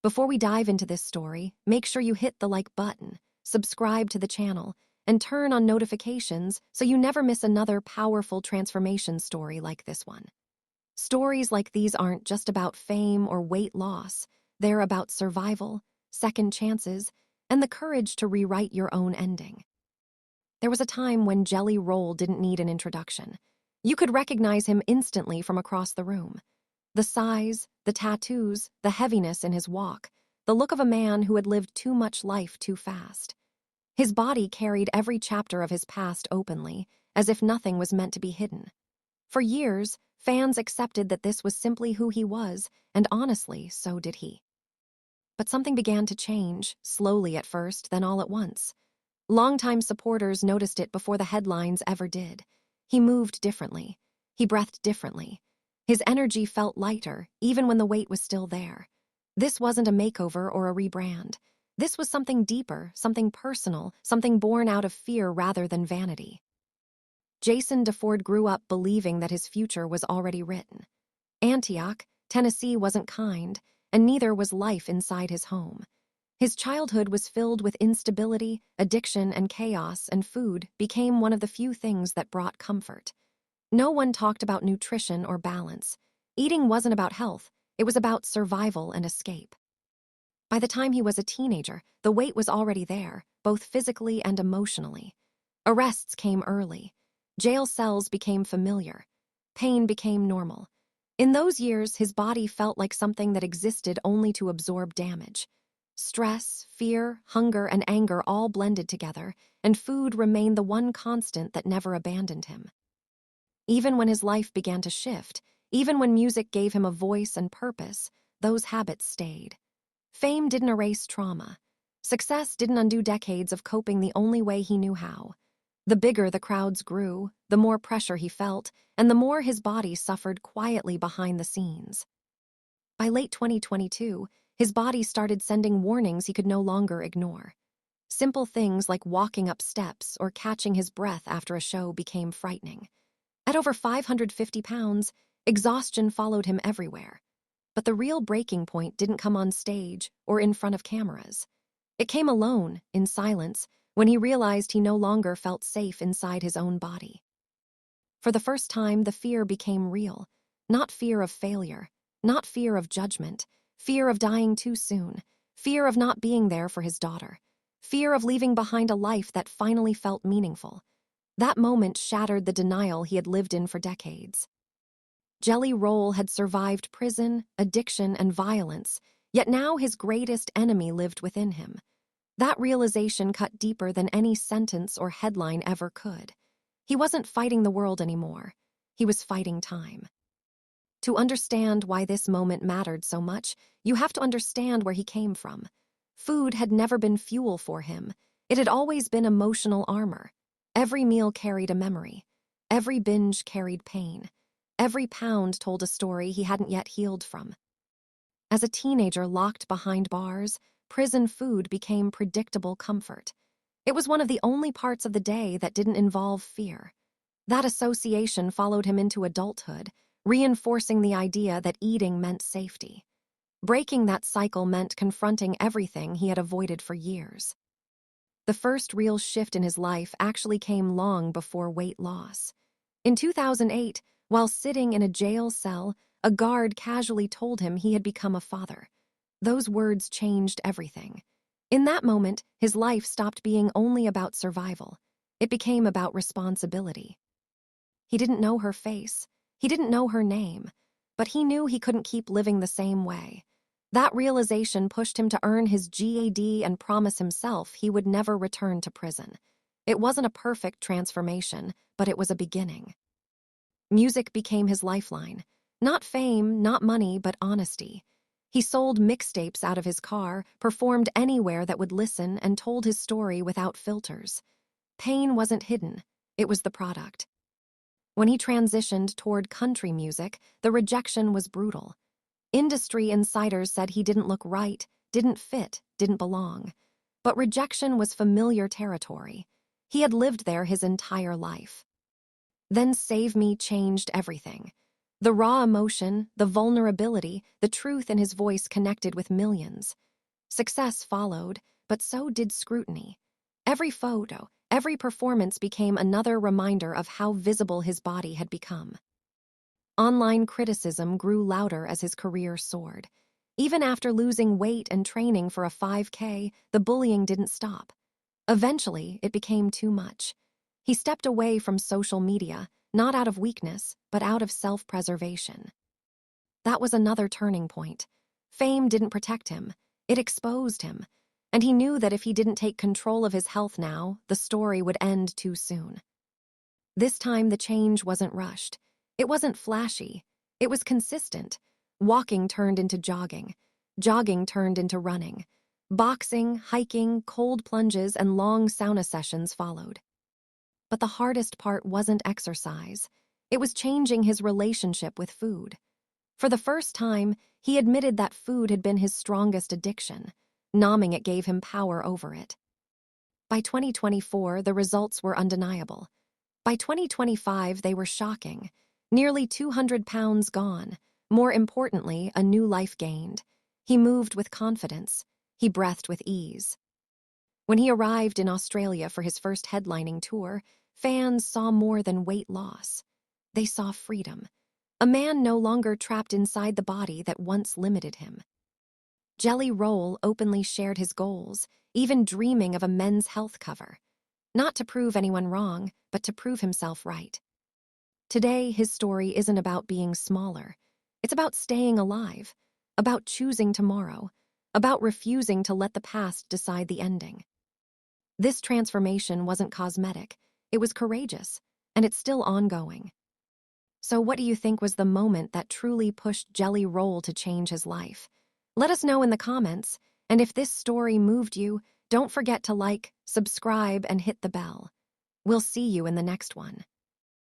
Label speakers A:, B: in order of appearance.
A: Before we dive into this story, make sure you hit the like button, subscribe to the channel, and turn on notifications so you never miss another powerful transformation story like this one. Stories like these aren't just about fame or weight loss. They're about survival, second chances, and the courage to rewrite your own ending. There was a time when Jelly Roll didn't need an introduction. You could recognize him instantly from across the room. The size, the tattoos, the heaviness in his walk, the look of a man who had lived too much life too fast. His body carried every chapter of his past openly, as if nothing was meant to be hidden. For years, fans accepted that this was simply who he was, and honestly, so did he. But something began to change, slowly at first, then all at once. Longtime supporters noticed it before the headlines ever did. He moved differently. He breathed differently. His energy felt lighter, even when the weight was still there. This wasn't a makeover or a rebrand. This was something deeper, something personal, something born out of fear rather than vanity. Jason Deford grew up believing that his future was already written. Antioch, Tennessee wasn't kind, and neither was life inside his home. His childhood was filled with instability, addiction, and chaos, and food became one of the few things that brought comfort. No one talked about nutrition or balance. Eating wasn't about health, it was about survival and escape. By the time he was a teenager, the weight was already there, both physically and emotionally. Arrests came early. Jail cells became familiar. Pain became normal. In those years, his body felt like something that existed only to absorb damage. Stress, fear, hunger, and anger all blended together, and food remained the one constant that never abandoned him. Even when his life began to shift, even when music gave him a voice and purpose, those habits stayed. Fame didn't erase trauma. Success didn't undo decades of coping the only way he knew how. The bigger the crowds grew, the more pressure he felt, and the more his body suffered quietly behind the scenes. By late 2022, his body started sending warnings he could no longer ignore. Simple things like walking up steps or catching his breath after a show became frightening. At over 550 pounds, exhaustion followed him everywhere. But the real breaking point didn't come on stage or in front of cameras. It came alone, in silence, when he realized he no longer felt safe inside his own body. For the first time, the fear became real. Not fear of failure, not fear of judgment, fear of dying too soon, fear of not being there for his daughter, fear of leaving behind a life that finally felt meaningful. That moment shattered the denial he had lived in for decades. Jelly Roll had survived prison, addiction, and violence, yet now his greatest enemy lived within him. That realization cut deeper than any sentence or headline ever could. He wasn't fighting the world anymore. He was fighting time. To understand why this moment mattered so much, you have to understand where he came from. Food had never been fuel for him. It had always been emotional armor. Every meal carried a memory. Every binge carried pain. Every pound told a story he hadn't yet healed from. As a teenager locked behind bars, prison food became predictable comfort. It was one of the only parts of the day that didn't involve fear. That association followed him into adulthood, reinforcing the idea that eating meant safety. Breaking that cycle meant confronting everything he had avoided for years. The first real shift in his life actually came long before weight loss. In 2008, while sitting in a jail cell, a guard casually told him he had become a father. Those words changed everything. In that moment, his life stopped being only about survival. It became about responsibility. He didn't know her face. He didn't know her name. But he knew he couldn't keep living the same way. That realization pushed him to earn his GAD and promise himself he would never return to prison. It wasn't a perfect transformation, but it was a beginning. Music became his lifeline. Not fame, not money, but honesty. He sold mixtapes out of his car, performed anywhere that would listen, and told his story without filters. Pain wasn't hidden. It was the product. When he transitioned toward country music, the rejection was brutal. Industry insiders said he didn't look right, didn't fit, didn't belong. But rejection was familiar territory. He had lived there his entire life. Then Save Me changed everything. The raw emotion, the vulnerability, the truth in his voice connected with millions. Success followed, but so did scrutiny. Every photo, every performance became another reminder of how visible his body had become. Online criticism grew louder as his career soared. Even after losing weight and training for a 5K, the bullying didn't stop. Eventually, it became too much. He stepped away from social media, not out of weakness, but out of self-preservation. That was another turning point. Fame didn't protect him. It exposed him. And he knew that if he didn't take control of his health now, the story would end too soon. This time, the change wasn't rushed. It wasn't flashy. It was consistent. Walking turned into jogging. Jogging turned into running. Boxing, hiking, cold plunges, and long sauna sessions followed. But the hardest part wasn't exercise. It was changing his relationship with food. For the first time, he admitted that food had been his strongest addiction. Numbing it gave him power over it. By 2024, the results were undeniable. By 2025, they were shocking. Nearly 200 pounds gone. More importantly, a new life gained. He moved with confidence. He breathed with ease. When he arrived in Australia for his first headlining tour, fans saw more than weight loss. They saw freedom. A man no longer trapped inside the body that once limited him. Jelly Roll openly shared his goals, even dreaming of a men's health cover. Not to prove anyone wrong, but to prove himself right. Today, his story isn't about being smaller. It's about staying alive, about choosing tomorrow, about refusing to let the past decide the ending. This transformation wasn't cosmetic. It was courageous, and it's still ongoing. So what do you think was the moment that truly pushed Jelly Roll to change his life? Let us know in the comments, and if this story moved you, don't forget to like, subscribe, and hit the bell. We'll see you in the next one.